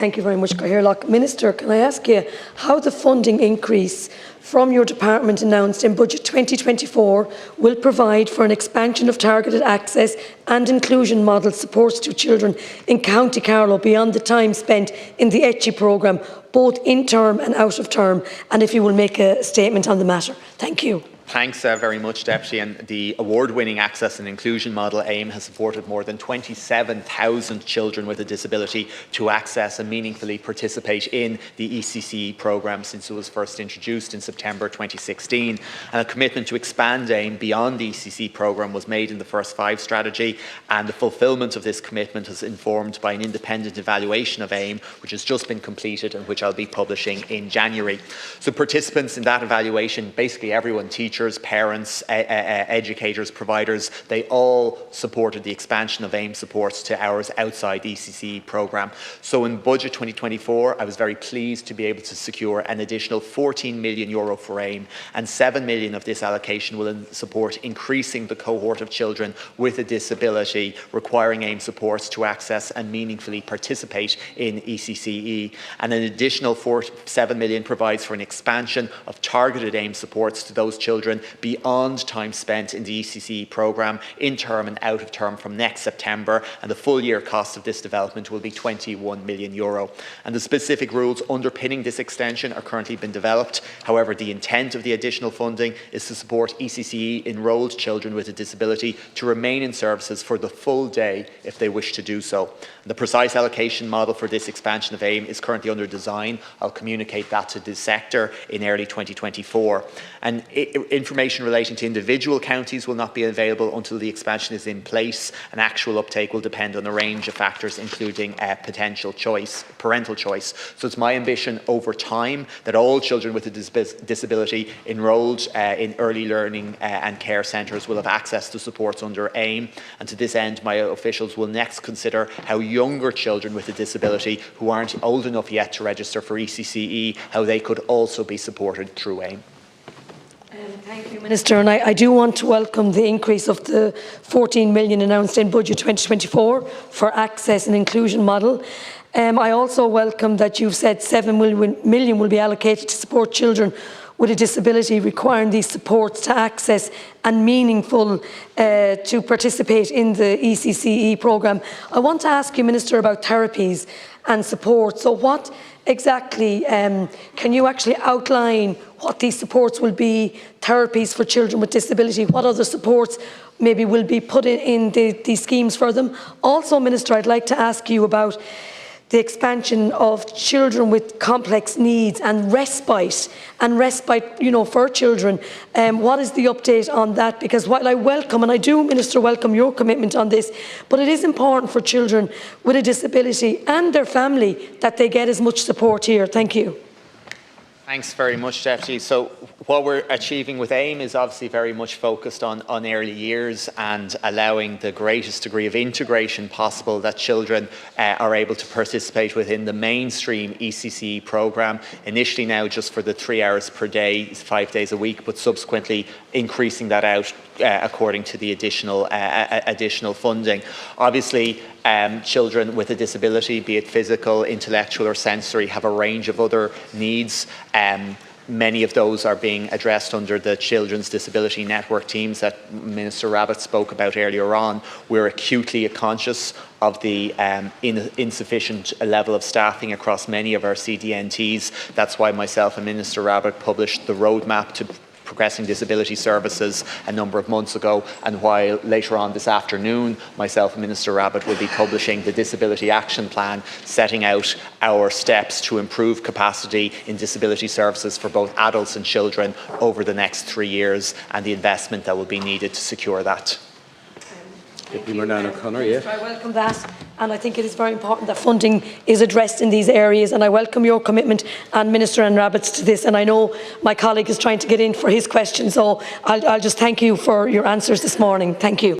Thank you very much, Cathaoirleach. Minister, can I ask you how the funding increase from your department announced in Budget 2024 will provide for an expansion of targeted access and inclusion model supports to children in County Carlow beyond the time spent in the ECHI programme, both in term and out of term, and if you will make a statement on the matter. Thank you. Thanks very much, Deputy. And the award-winning Access and Inclusion Model AIM has supported more than 27,000 children with a disability to access and meaningfully participate in the ECCE programme since it was first introduced in September 2016. And a commitment to expand AIM beyond the ECCE programme was made in the First Five strategy, and the fulfilment of this commitment is informed by an independent evaluation of AIM, which has just been completed and which I'll be publishing in January. So participants in that evaluation, basically everyone, teachers, parents, educators, providers, they all supported the expansion of AIM supports to hours outside the ECCE programme. So in Budget 2024, I was very pleased to be able to secure an additional €14 million for AIM, and €7 million of this allocation will support increasing the cohort of children with a disability requiring AIM supports to access and meaningfully participate in ECCE. And an additional €7 million provides for an expansion of targeted AIM supports to those children beyond time spent in the ECCE programme, in term and out of term from next September, and the full year cost of this development will be €21 million. And the specific rules underpinning this extension are currently being developed. However, the intent of the additional funding is to support ECCE enrolled children with a disability to remain in services for the full day if they wish to do so. The precise allocation model for this expansion of AIM is currently under design. I'll communicate that to the sector in early 2024. And information relating to individual counties will not be available until the expansion is in place, and actual uptake will depend on a range of factors, including parental choice. So it's my ambition over time that all children with a disability enrolled in early learning and care centres will have access to supports under AIM. And to this end, my officials will next consider how younger children with a disability who aren't old enough yet to register for ECCE, how they could also be supported through AIM. Thank you, Minister. And I do want to welcome the increase of the 14 million announced in Budget 2024 for access and inclusion model. I also welcome that you've said 7 million will be allocated to support children with a disability requiring these supports to access and meaningful to participate in the ECCE programme. I want to ask you, Minister, about therapies and support. So what exactly, can you actually outline what these supports will be, therapies for children with disability, what other supports maybe will be put in these schemes for them? Also, Minister, I'd like to ask you about the expansion of children with complex needs and respite, for children. What is the update on that? Because while I welcome, and I do, Minister, welcome your commitment on this, but it is important for children with a disability and their family that they get as much support here. Thank you. Thanks very much, Deputy. So what we're achieving with AIM is obviously very much focused on early years and allowing the greatest degree of integration possible that children are able to participate within the mainstream ECCE programme, initially now just for the 3 hours per day, 5 days a week, but subsequently increasing that out according to the additional funding. Obviously, children with a disability, be it physical, intellectual or sensory, have a range of other needs. Many of those are being addressed under the Children's Disability Network teams that Minister Rabbitte spoke about earlier on. We're acutely conscious of the insufficient level of staffing across many of our CDNTs. That's why myself and Minister Rabbitte published the roadmap to progressing disability services a number of months ago, and while later on this afternoon myself and Minister Rabbitte will be publishing the Disability Action Plan, setting out our steps to improve capacity in disability services for both adults and children over the next 3 years, and the investment that will be needed to secure that. Jennifer Murnane-O'Connor, yeah. I welcome that, and I think it is very important that funding is addressed in these areas, and I welcome your commitment and Minister Rabbitte's to this, and I know my colleague is trying to get in for his question, so I'll just thank you for your answers this morning. Thank you.